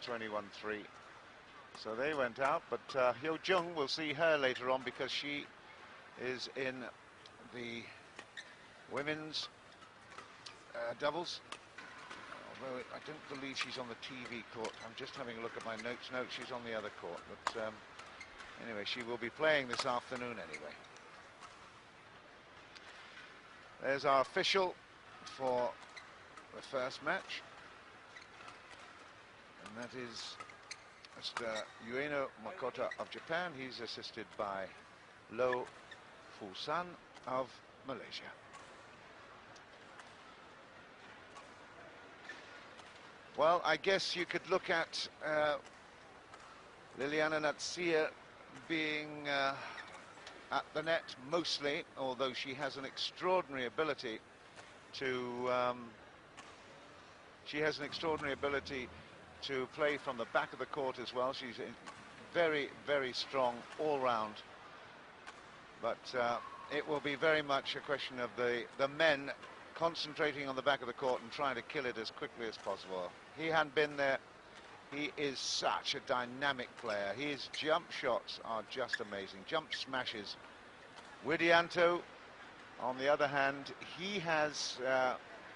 it's 21-3. So they went out, but Hyo Jung, will see her later on because she is in the women's doubles. Although I don't believe she's on the TV court. I'm just having a look at my notes. No, she's on the other court. But anyway, she will be playing this afternoon anyway. There's our official for the first match. And that is Mr. Ueno Makota of Japan. He's assisted by Lo Fusan of Malaysia. Well, I guess you could look at Liliyana Natsir being at the net mostly, although she has an extraordinary ability to play from the back of the court as well. She's very, very strong all round. But it will be very much a question of the men concentrating on the back of the court and trying to kill it as quickly as possible. He hadn't been there. He is such a dynamic player. His jump shots are just amazing. Jump smashes. Widianto, on the other hand, he has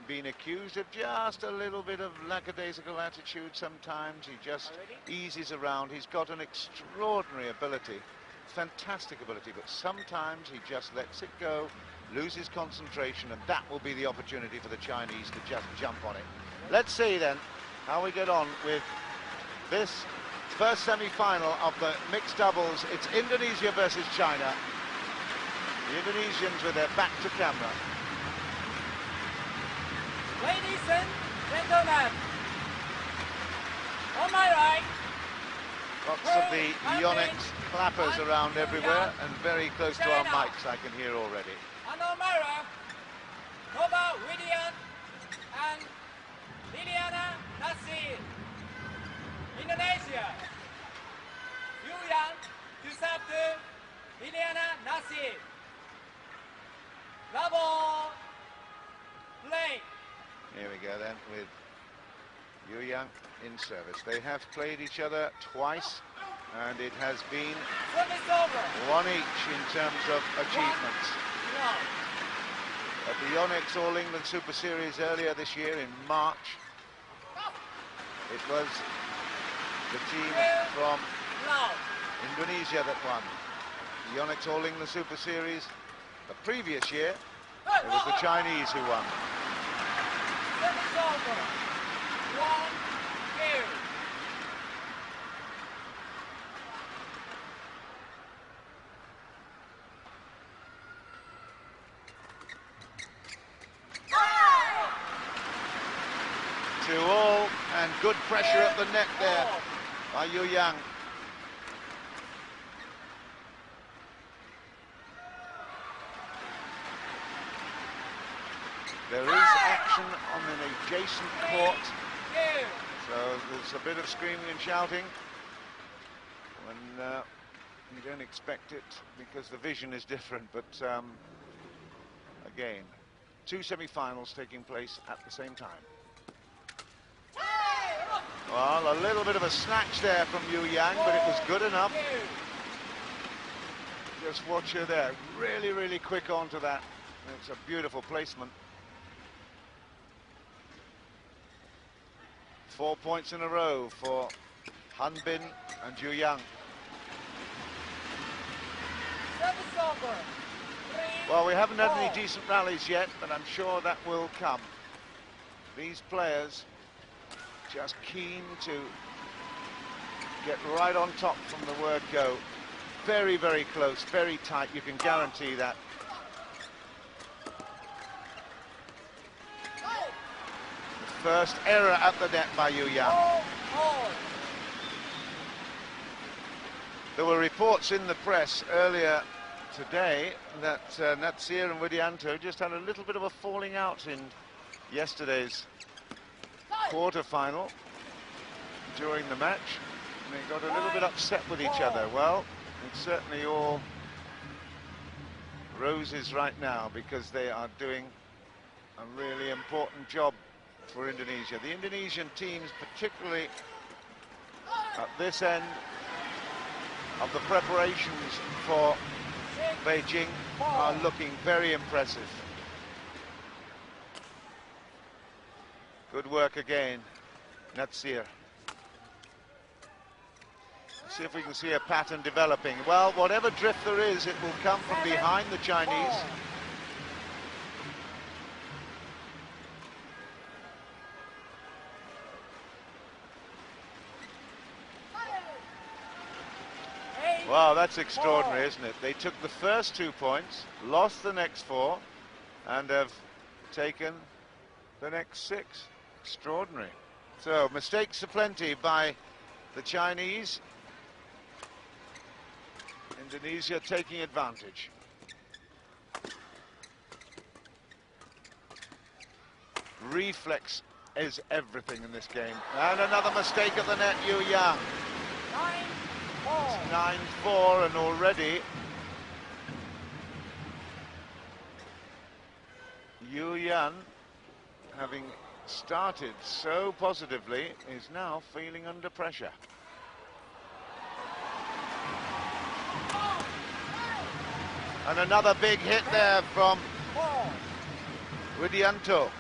been accused of just a little bit of lackadaisical attitude sometimes. He just eases around. He's got an extraordinary ability, fantastic ability, but sometimes he just lets it go, loses concentration, and that will be the opportunity for the Chinese to just jump on it. Let's see then how we get on with this first semi-final of the mixed doubles. It's Indonesia versus China. The Indonesians with their back to camera. Ladies and gentlemen, on my right, lots of the Yonex clappers around everywhere and very close to our mics, I can hear already. And on my left, Nova Widianto and Liliyana Natsir, Indonesia. Yuyan to serve to Liliyana Natsir. Double play. Here we go then with Yu Yang in service. They have played each other twice and it has been one each in terms of achievements. At the Yonex All England Super Series earlier this year in March, it was the team from Indonesia that won. The Yonex All England Super Series the previous year, it was the Chinese who won. To all, and good pressure at the net there by Yu Yang. There is action on an adjacent court, so there's a bit of screaming and shouting when you don't expect it because the vision is different, but again, two semi-finals taking place at the same time. Well, a little bit of a snatch there from Yu Yang, but it was good enough. Just watch her there, really, really quick onto that. It's a beautiful placement. 4 points in a row for Hanbin and Yu Yang. Well, we haven't had any decent rallies yet, but I'm sure that will come. These players just keen to get right on top from the word go. Very, very close, very tight, you can guarantee that. First error at the net by Yu Yang. There were reports in the press earlier today that Natsir and Widianto just had a little bit of a falling out in yesterday's quarter-final during the match. And they got a little bit upset with each other. Well, it's certainly all roses right now because they are doing a really important job for Indonesia. The Indonesian teams, particularly this end of the preparations for Beijing are looking very impressive. Good work again, Natsir. See if we can see a pattern developing. Well, whatever drift there is, it will come from behind the Chinese. Wow, that's extraordinary, isn't it? They took the first 2 points, lost the next 4, and have taken the next 6. Extraordinary. So, mistakes aplenty by the Chinese. Indonesia taking advantage. Reflex is everything in this game. And another mistake at the net, Yu Yang. 9-4, and already Yu Yan, having started so positively, is now feeling under pressure. And another big hit there from Widianto.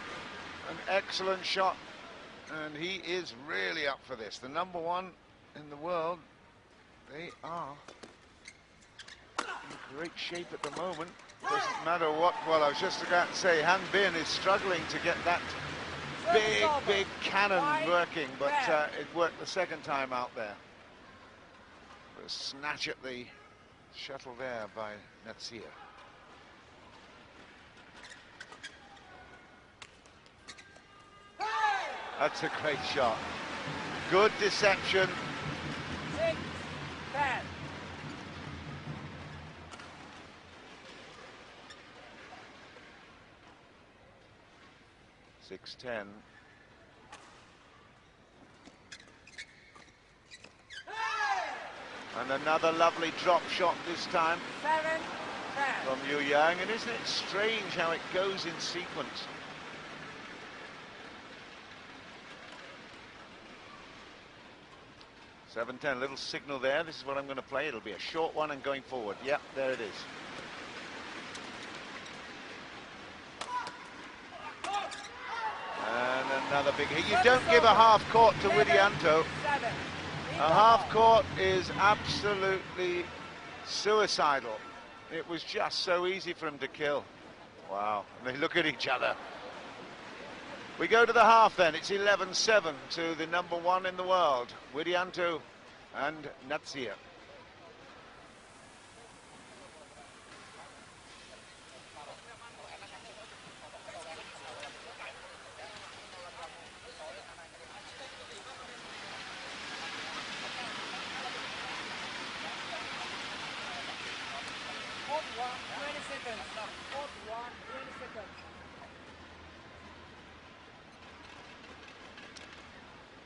An excellent shot, and he is really up for this. The number 1 in the world. They are in great shape at the moment. Doesn't matter what. Well, I was just about to say, Hanbin is struggling to get that big cannon working, but it worked the second time out there. A snatch at the shuttle there by Natsir. That's a great shot. Good deception. 6-10. 6-10. And another lovely drop shot this time 7-10. from Yu Yang. And isn't it strange how it goes in sequence? $7-10, little signal there. This is what I'm going to play. It'll be a short one and going forward. Yep, there it is. And another big hit. You don't give a half court to Widianto. A half court is absolutely suicidal. It was just so easy for him to kill. Wow, and they look at each other. We go to the half then. It's 11-7 to the number 1 in the world, Widianto and Natsir.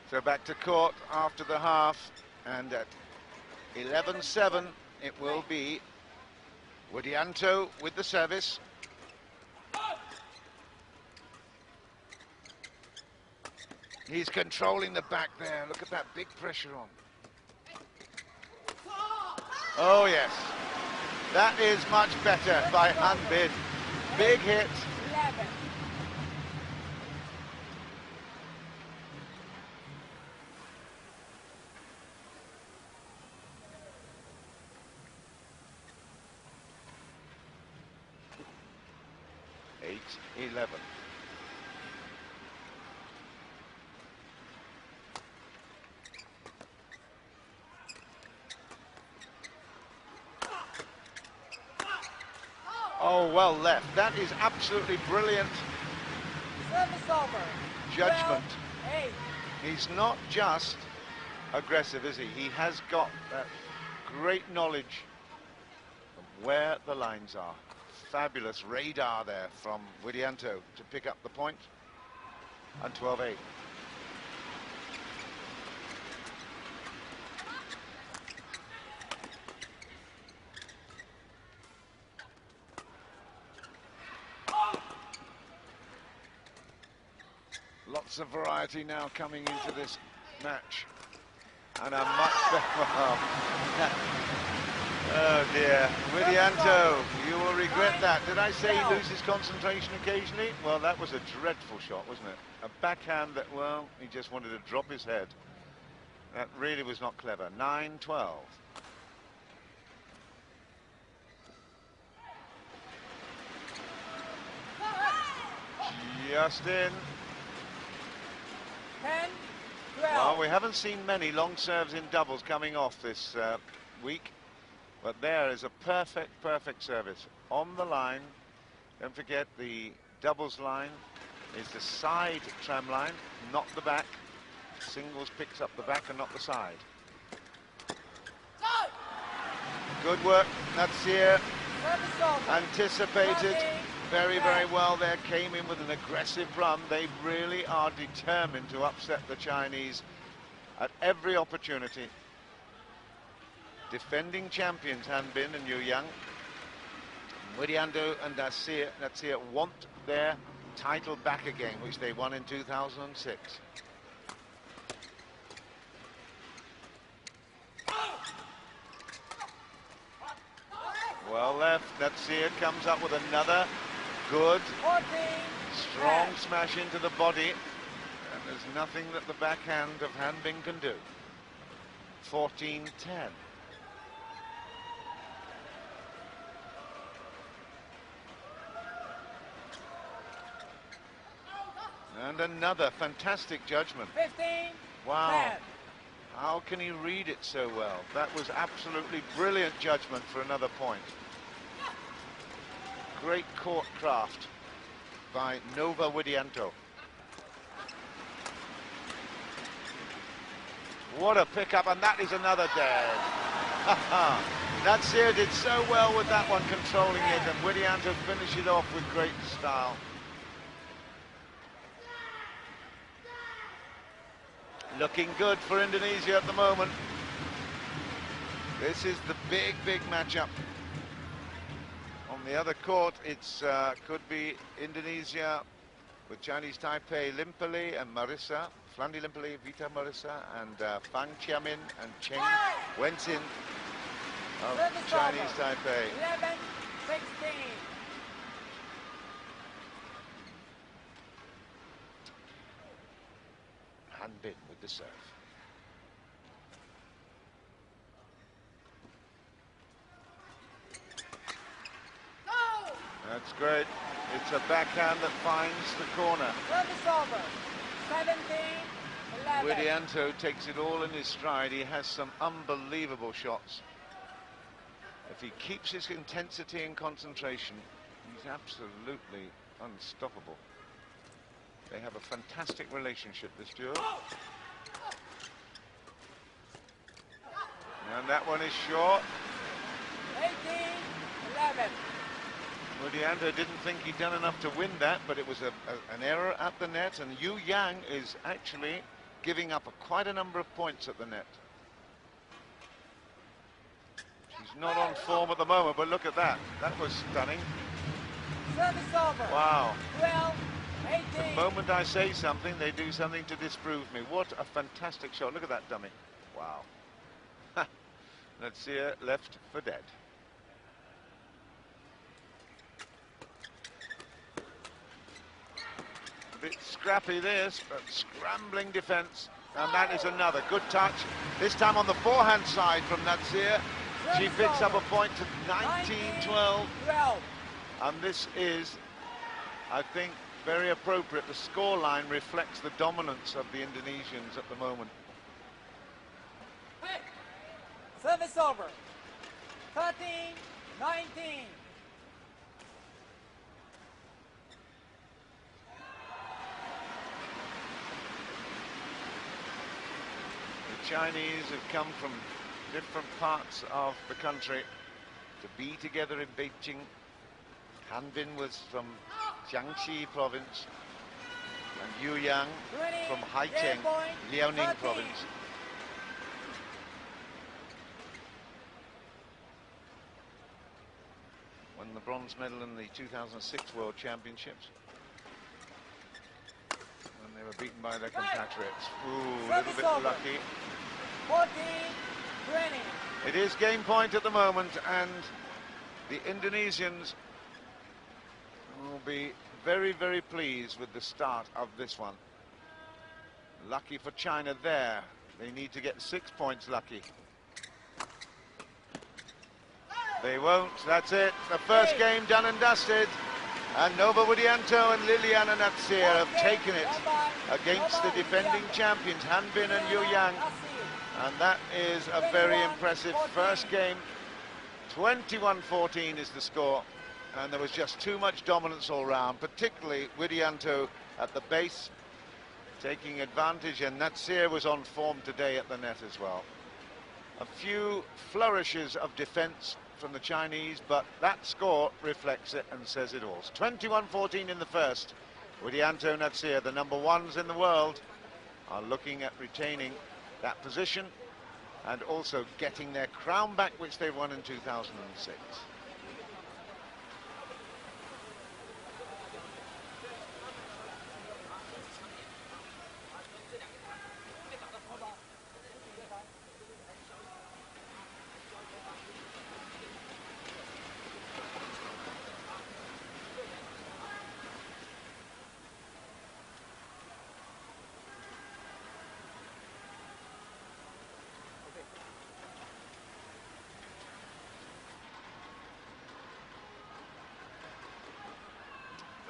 So back to court after the half, and at 11-7 it will be Widianto with the service. He's controlling the back there. Look at that big pressure on. Oh yes, that is much better by Hanbin. Big hit. 11. Oh, well left. That is absolutely brilliant Service over. judgment. 12-8. He's not just aggressive, is he? He has got that great knowledge of where the lines are. Fabulous radar there from Widianto to pick up the point. And 12-8. Lots of variety now coming into this match. And a much better... Oh dear. Widianto, you will regret that. Did I say he loses concentration occasionally? Well, that was a dreadful shot, wasn't it? A backhand that, well, he just wanted to drop his head. That really was not clever. 9-12. Just in. 10, 12. Well, we haven't seen many long serves in doubles coming off this week, but there is a perfect service on the line. Don't forget the doubles line is the side tram line, not the back. Singles picks up the back and not the side. Good work, Natsir. Anticipated very well there, came in with an aggressive run. They really are determined to upset the Chinese at every opportunity. Defending champions Hanbin and Yu Yang. Widianto and Natsir want their title back again, which they won in 2006. Well left, Natsir comes up with another good, strong smash into the body, and there's nothing that the backhand of Hanbin can do. 14-10. And another fantastic judgment. 15. Wow. 10. How can he read it so well? That was absolutely brilliant judgment for another point. Great court craft by Nova Widianto. What a pickup, and that is another dead. Natsir did so well with that one, controlling it, and Widianto finished it off with great style. Looking good for Indonesia at the moment. This is the big matchup. On the other court, it's could be Indonesia with Chinese Taipei, Limpeli and Marissa, Flandi Limpeli, Vita Marissa, and Fang Chiamin and Cheng Wenxin of Chinese Taipei. 11-16. Hanbin with the serve. That's great. It's a backhand that finds the corner. Service over. 17-11. Widianto takes it all in his stride. He has some unbelievable shots. If he keeps his intensity and concentration, he's absolutely unstoppable. They have a fantastic relationship, this duo. And that one is short. 18-11. Widianto didn't think he'd done enough to win that, but it was an error at the net, and Yu Yang is actually giving up quite a number of points at the net. She's not on form at the moment, but look at that. That was stunning. Service over. Wow. 12-18. The moment I say something, they do something to disprove me. What a fantastic shot. Look at that dummy. Wow. Let's see her left for dead. A bit scrappy this, but scrambling defence. And that is another good touch. This time on the forehand side from Natsir. She picks up a point to 19-12. And this is, I think, very appropriate. The scoreline reflects the dominance of the Indonesians at the moment. Service over. 13-19. The Chinese have come from different parts of the country to be together in Beijing. Hanbin was from Jiangxi province, and Yu Yang from Haicheng, Liaoning province. Won the bronze medal in the 2006 World Championships, when they were beaten by their compatriots. Ooh, a little bit lucky. 20. It is game point at the moment, and the Indonesians will be very, very pleased with the start of this one. Lucky for China there. They need to get 6 points lucky. They won't. That's it. The first game done and dusted. And Nova Widianto and Liliyana Natsir have taken it against the defending champions, Hanbin and Yu Yang. And that is a very impressive first game. 21-14 is the score. And there was just too much dominance all round, particularly Widianto at the base, taking advantage, and Natsir was on form today at the net as well. A few flourishes of defence from the Chinese, but that score reflects it and says it all. 21-14 in the first. Widianto, Natsir, the number ones in the world, are looking at retaining that position and also getting their crown back, which they won in 2006.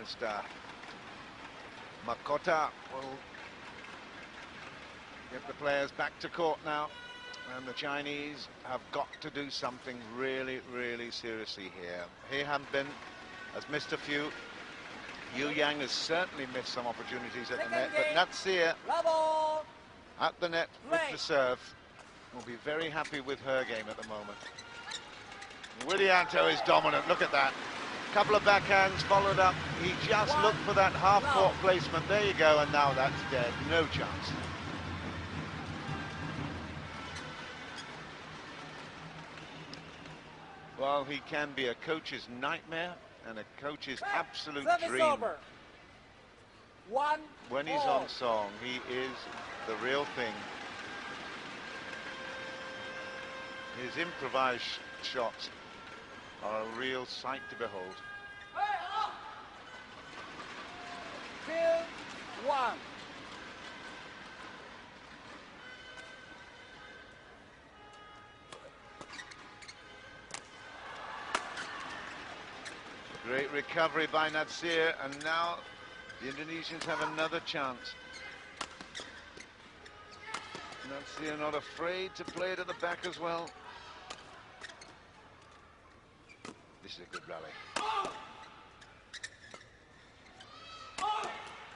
Mr. Makota will get the players back to court now, and the Chinese have got to do something really, really seriously here. He Hanbin has missed a few. Yu Yang has certainly missed some opportunities at the net, but Natsir at the net with the serve will be very happy with her game at the moment. Widianto is dominant, look at that. Couple of backhands followed up. He just looked for that half-court placement. There you go, and now that's dead. No chance. Well, he can be a coach's nightmare and a coach's absolute dream. Over. When he's on song, he is the real thing. His improvised shots are a real sight to behold. 2-1. Great recovery by Natsir, and now the Indonesians have another chance. Natsir not afraid to play it at the back as well. This is a good rally.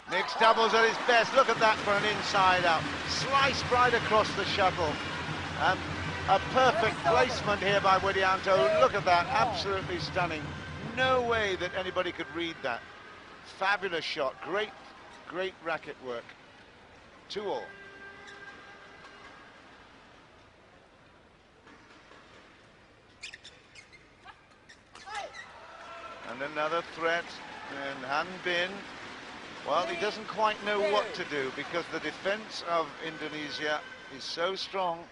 Mixed doubles at his best. Look at that for an inside out. Sliced right across the shuttle. And a perfect placement here by Widianto. Look at that, absolutely stunning. No way that anybody could read that. Fabulous shot, great, great racket work. 2-all. And another threat, and Hanbin, well, he doesn't quite know what to do because the defense of Indonesia is so strong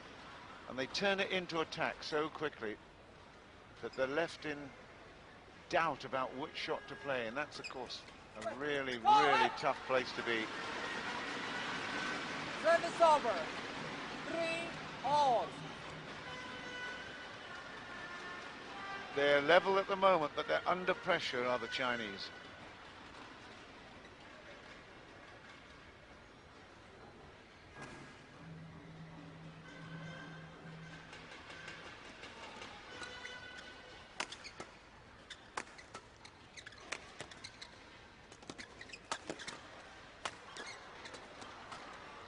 and they turn it into attack so quickly that they're left in doubt about which shot to play, and that's, of course, a really, really tough place to be. Service over. 3-all. They're level at the moment, but they're under pressure, are the Chinese.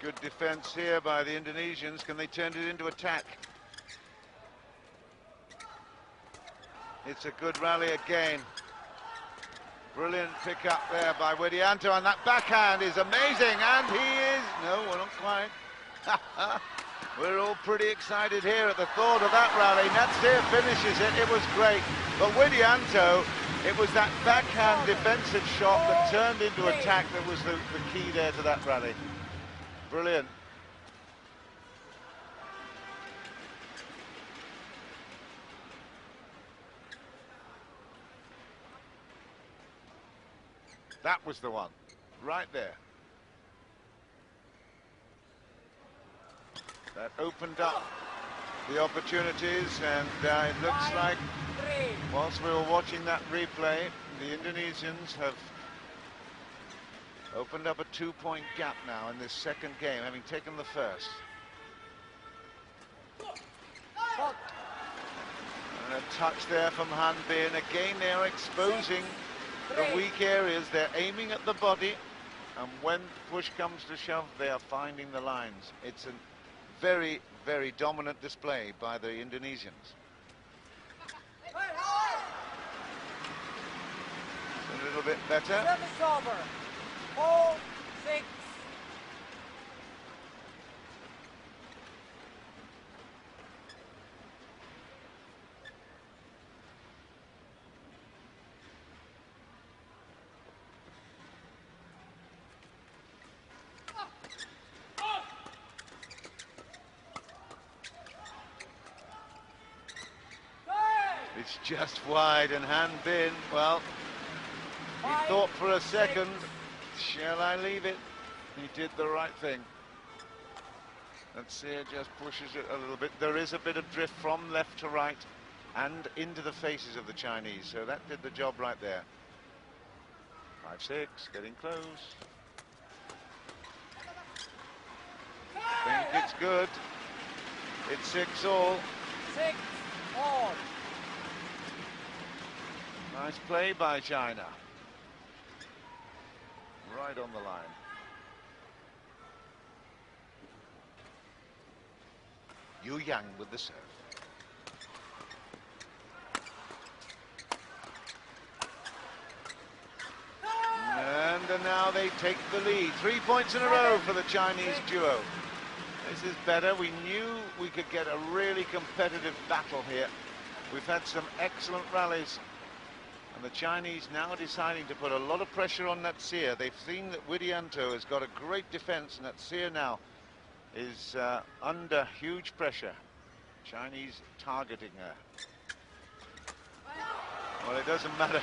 Good defense here by the Indonesians. Can they turn it into attack? It's a good rally again. Brilliant pick up there by Widianto, and that backhand is amazing, and he is... No, well, not quite. We're all pretty excited here at the thought of that rally. Natsir finishes it. It was great. But Widianto, it was that backhand defensive shot that turned into attack that was the key there to that rally. Brilliant. That was the one, right there. That opened up the opportunities, and it looks like, whilst we were watching that replay, the Indonesians have opened up a 2-point gap now in this second game, having taken the first. And a touch there from Hanbin. Again, they're exposing the weak areas. They're aiming at the body, and when push comes to shove, they are finding the lines. It's a very, very dominant display by the Indonesians. A little bit better. Service over. 4-6. It's just wide, and Hanbin, well, he thought for a second, shall I leave it? He did the right thing. Natsir just pushes it a little bit. There is a bit of drift from left to right and into the faces of the Chinese, so that did the job right there. 5-6, getting close. I think it's good. It's 6-all. 6-all. Nice play by China. Right on the line. Yu Yang with the serve. And now they take the lead. 3 points in a row for the Chinese duo. This is better. We knew we could get a really competitive battle here. We've had some excellent rallies. And the Chinese now deciding to put a lot of pressure on Natsir. They've seen that Widianto has got a great defense. Natsir now is under huge pressure. Chinese targeting her. Well, it doesn't matter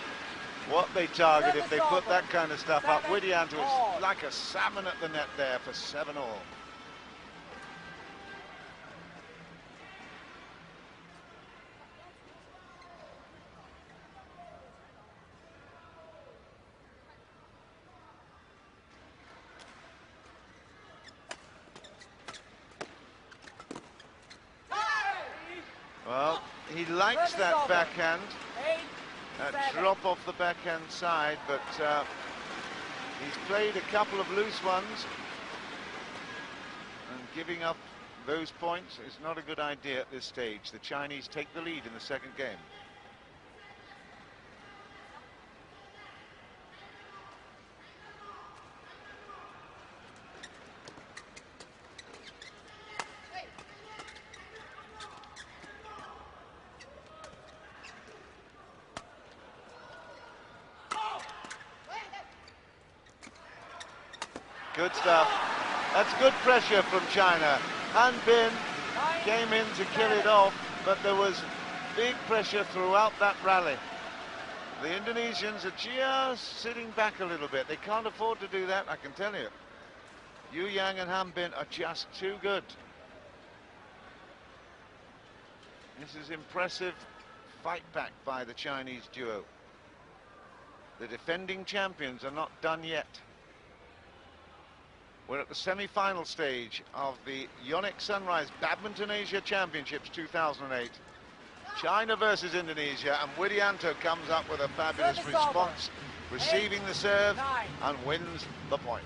what they target if they put that kind of stuff up. Widianto is like a salmon at the net there for 7-all. Well, he likes that backhand, that drop off the backhand side, but he's played a couple of loose ones, and giving up those points is not a good idea at this stage. The Chinese take the lead in the second game. Good stuff. That's good pressure from China. Hanbin came in to kill it off, but there was big pressure throughout that rally. The Indonesians are just sitting back a little bit. They can't afford to do that, I can tell you. Yu Yang and Hanbin are just too good. This is impressive fight back by the Chinese duo. The defending champions are not done yet. We're at the semi-final stage of the Yonex Sunrise Badminton Asia Championships 2008. China versus Indonesia, and Widianto comes up with a fabulous response, receiving the serve and wins the point.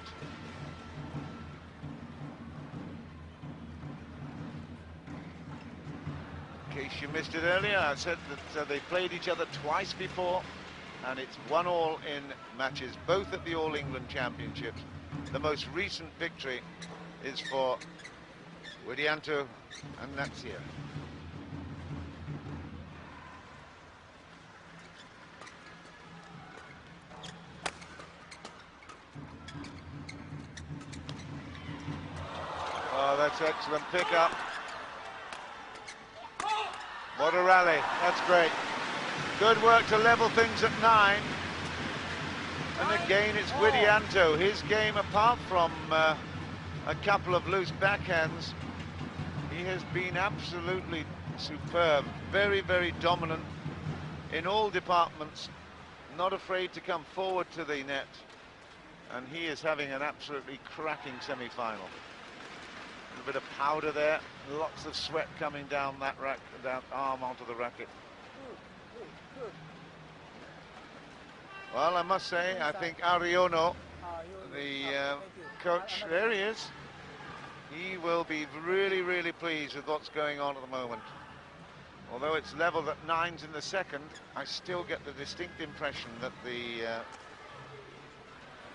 In case you missed it earlier, I said that they played each other twice before, and it's 1-all in matches, both at the All England Championships. The most recent victory is for Widianto and Natsir. Oh, that's excellent pickup. What a rally. That's great. Good work to level things at 9. And again, it's Widianto. His game, apart from a couple of loose backhands, he has been absolutely superb. Very, very dominant in all departments. Not afraid to come forward to the net. And he is having an absolutely cracking semi-final. A bit of powder there, lots of sweat coming down that arm onto the racket. Well, I must say, I think Ariono, the coach, there he is. He will be really, really pleased with what's going on at the moment. Although it's level at 9s in the second, I still get the distinct impression that the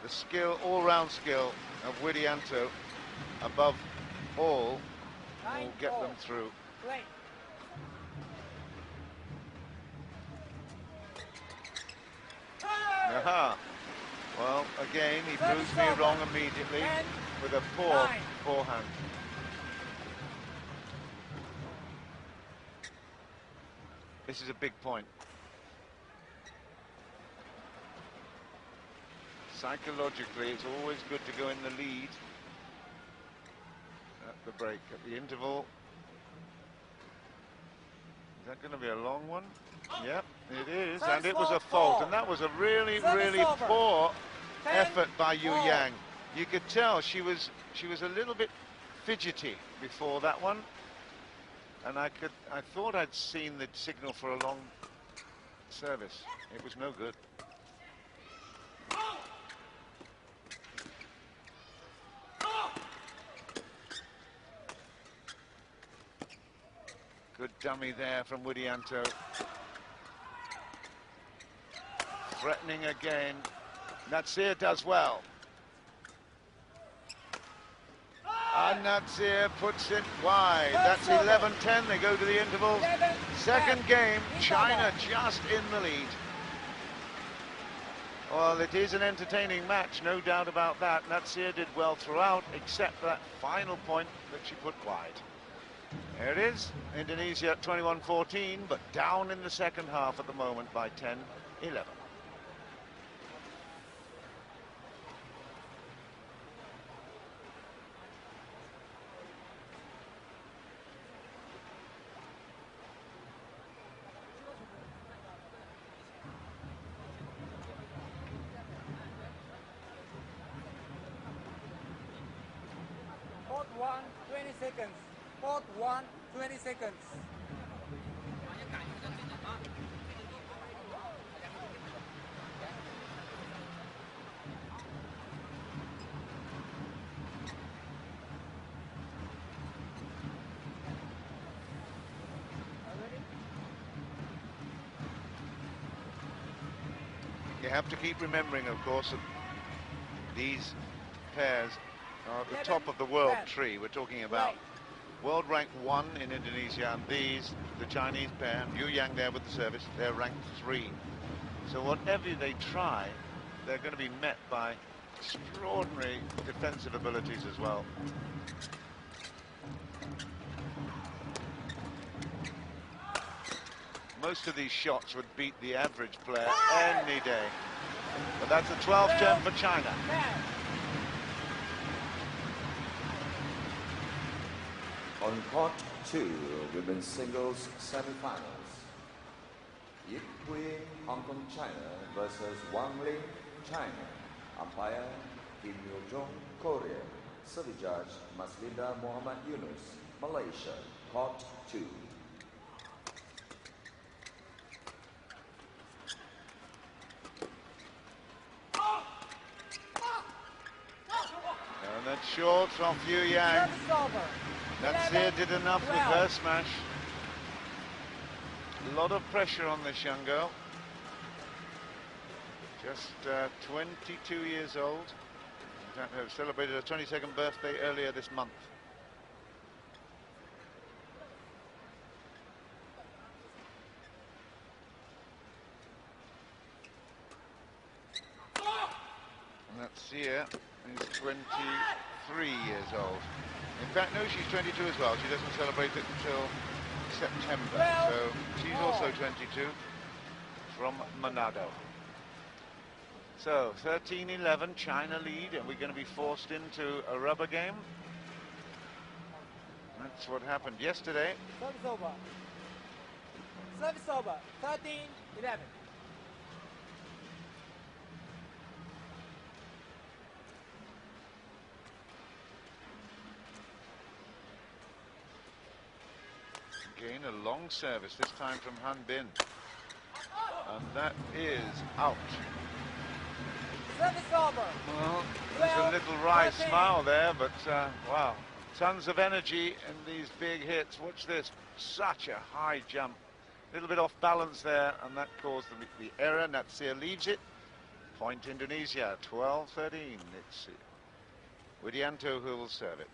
skill, all-round skill of Widianto, above all, will get them through. Aha. Well, again, he proves me wrong immediately with a poor forehand. This is a big point. Psychologically, it's always good to go in the lead at the break, at the interval. Is that going to be a long one? Yep, it is, and it was a fault, and that was a really, really poor effort by Yu Yang. You could tell she was a little bit fidgety before that one, and I thought I'd seen the signal for a long service. It was no good. Good dummy there from Widianto. Threatening again. Natsir does well. And Natsir puts it wide. That's 11-10. They go to the intervals. Second game, China just in the lead. Well, it is an entertaining match, no doubt about that. Natsir did well throughout, except that final point that she put wide. There it is, Indonesia 21-14, but down in the second half at the moment by 10-11. Court 1, 20 seconds. Court 1, 20 seconds. You have to keep remembering, of course, that these pairs are at the top of the world tree. We're talking about world rank 1 in Indonesia, and these, the Chinese pair, Yu Yang there with the service, they're ranked 3. So whatever they try, they're going to be met by extraordinary defensive abilities as well. Most of these shots would beat the average player any day. But that's a 12-10 for China. On court 2, women's singles semi-finals. Yip Hui, Hong Kong, China versus Wang Ling, China. Umpire Kim Yo-jong, Korea. Service judge Maslinda Muhammad Yunus, Malaysia. Court 2. And that's short from Yu Yang. Natsir did enough with her smash. A lot of pressure on this young girl. Just 22 years old. In fact, her celebrated her 22nd birthday earlier this month. Natsir is 23 years old. In fact, no, she's 22 as well. She doesn't celebrate it until September. So she's also 22 from Manado. So 13-11, China lead, and we're going to be forced into a rubber game. That's what happened yesterday. Service over. Service over. 13-11. Again, a long service, this time from Hanbin. And that is out. Service over. Well, there's a little wry smile there, but wow. Tons of energy in these big hits. Watch this, such a high jump. A little bit off balance there, and that caused the error. Natsir leaves it. Point Indonesia, 12-13. It's Widianto who will serve it.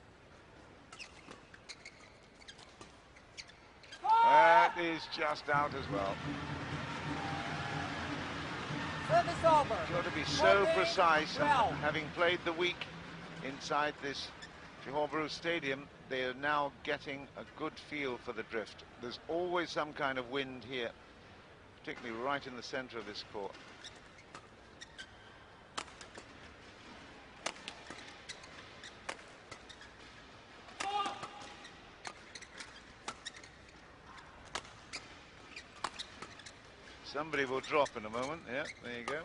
That is just out as well. Service over. Got to be so 14, precise, and 12. having played the week inside this Johor Bahru Stadium, they are now getting a good feel for the drift. There's always some kind of wind here, particularly right in the center of this court. Somebody will drop in a moment. Yeah, there you go.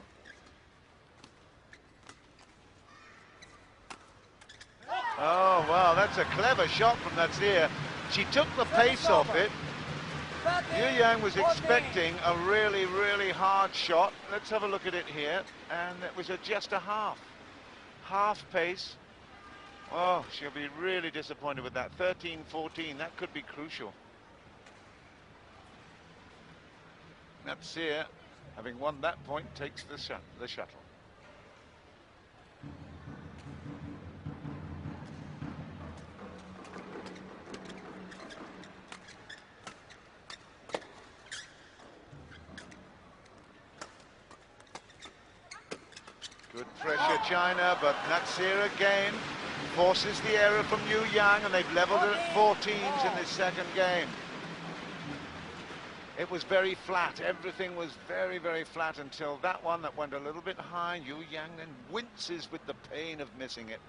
Oh, wow, that's a clever shot from Natsir. She took the pace off it. Yu Yang was expecting a really, really hard shot. Let's have a look at it here. And it was just a half pace. Oh, she'll be really disappointed with that. 13-14, that could be crucial. Natsir, having won that point, takes the shuttle. Good pressure, China, but Natsir again forces the error from Yu Yang, and they've leveled it at 14s in this second game. It was very flat. Everything was very, very flat until that one that went a little bit high. Yu Yang then winces with the pain of missing it.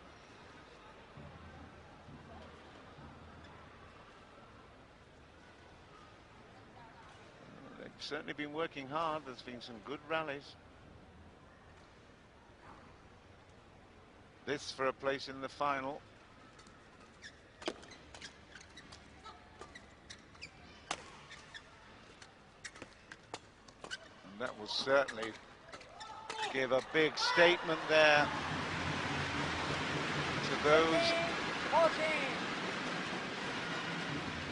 They've certainly been working hard. There's been some good rallies. This for a place in the final. That will certainly give a big statement there to those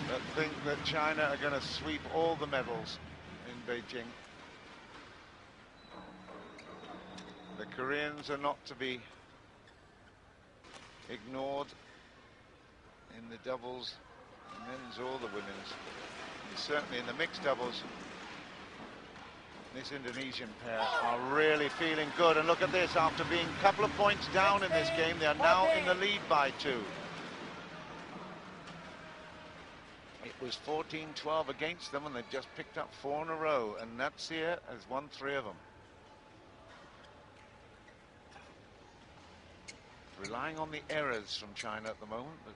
that think that China are going to sweep all the medals in Beijing. The Koreans are not to be ignored in the doubles, the men's or the women's, and certainly in the mixed doubles. This Indonesian pair are really feeling good, and look at this, after being a couple of points down in this game, they are now in the lead by 2. It was 14-12 against them, and they've just picked up 4 in a row, and Natsir has won 3 of them. Relying on the errors from China at the moment, but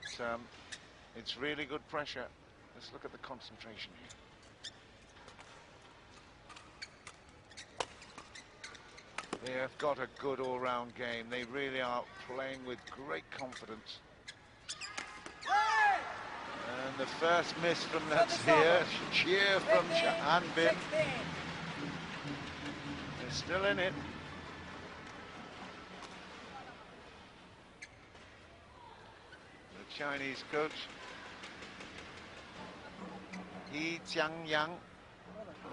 it's really good pressure. Let's look at the concentration here. They have got a good all-round game. They really are playing with great confidence. And the first miss from Natsir, cheer from Hanbin. They're still in it. The Chinese coach, He Jiangyang,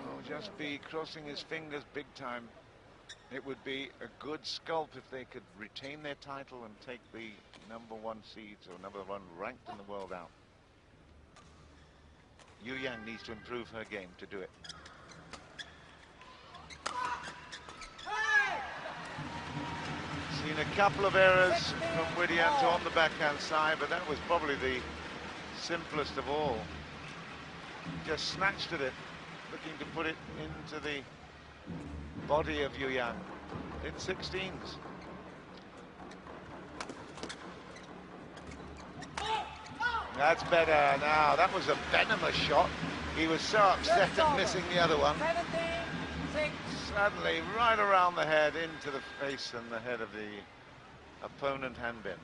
will just be crossing his fingers big time. It would be a good sculpt if they could retain their title and take the #1 seeds or #1 ranked in the world out. Yu Yang needs to improve her game to do it. Seen a couple of errors from Widianto on the backhand side, but that was probably the simplest of all. Just snatched at it, looking to put it into the body of Yu Yang. It's 16s. That's better now. That was a venomous shot. He was so upset at missing the other one. 17-6. Suddenly, right around the head, into the face and the head of the opponent Hanbin.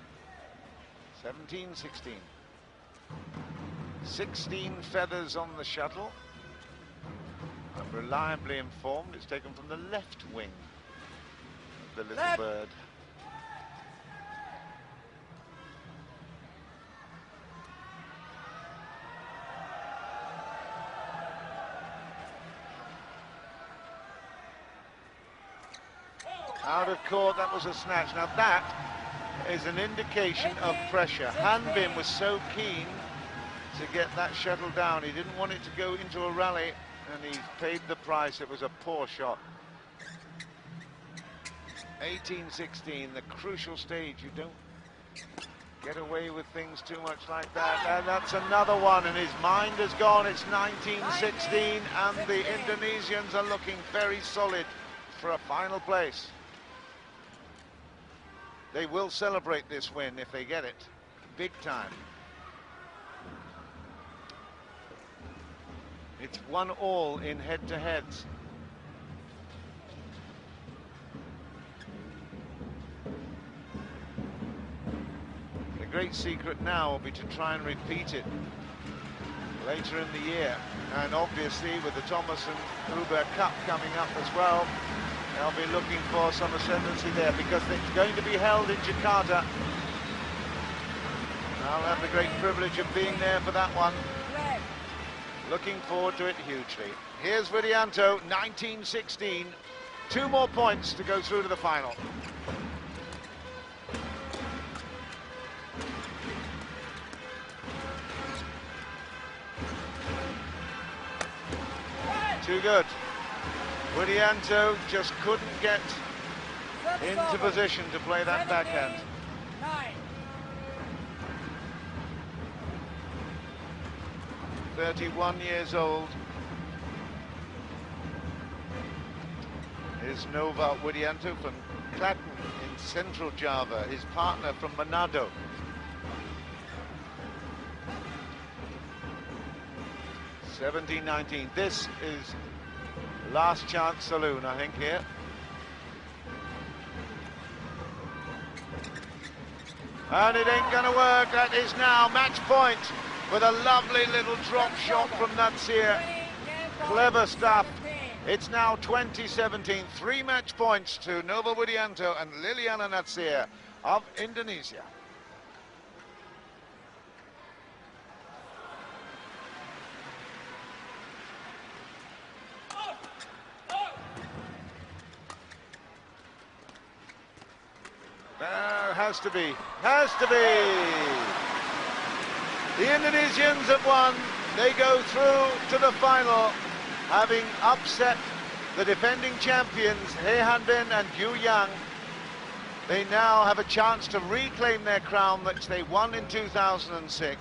17-16. 16 feathers on the shuttle. I'm reliably informed it's taken from the left wing of the little bird. Out of court, that was a snatch. Now that is an indication of pressure. Hanbin was so keen to get that shuttle down. He didn't want it to go into a rally, and he paid the price. It was a poor shot. 18-16, the crucial stage. You don't get away with things too much like that. And that's another one, and his mind has gone. It's 19-16, and the Indonesians are looking very solid for a final place. They will celebrate this win if they get it, big time. It's 1-1 in head-to-heads. The great secret now will be to try and repeat it later in the year. And obviously with the Thomas and Uber Cup coming up as well, they'll be looking for some ascendancy there, because it's going to be held in Jakarta. I'll have the great privilege of being there for that one. Looking forward to it hugely. Here's Widianto, 19-16. 2 more points to go through to the final. Too good. Widianto just couldn't get into position to play that backhand. 9. 31 years old is Nova Widianto from Klaten in central Java, his partner from Manado. (17-19). This is last chance saloon, I think, here. And it ain't gonna work. That is now match point with a lovely little drop shot from Natsir. Clever stuff. It's now 20-17. 3 match points to Nova Widianto and Liliyana Natsir of Indonesia. Has to be. Has to be. The Indonesians have won. They go through to the final, having upset the defending champions, Hanbin and Yu Yang. They now have a chance to reclaim their crown, which they won in 2006.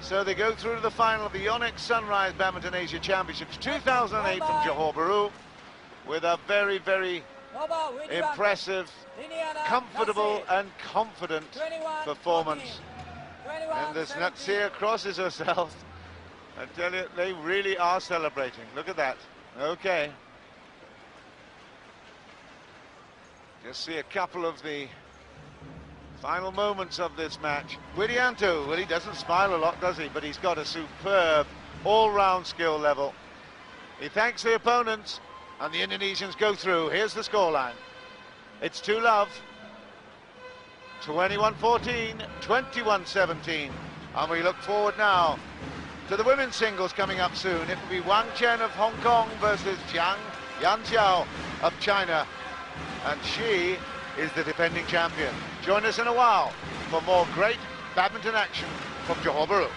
So they go through to the final of the Yonex Sunrise Badminton Asia Championships 2008 from Johor Bahru, with a very, very impressive, comfortable and confident performance. And as Natsir crosses herself, I tell you, they really are celebrating. Look at that. Okay. Just see a couple of the final moments of this match. Widianto, well, he doesn't smile a lot, does he? But he's got a superb all-round skill level. He thanks the opponents, and the Indonesians go through. Here's the scoreline. It's 2-love. 21-14, 21-17. And we look forward now to the women's singles coming up soon. It will be Wang Chen of Hong Kong versus Jiang Yanxiao of China. And she is the defending champion. Join us in a while for more great badminton action from Johor Bahru.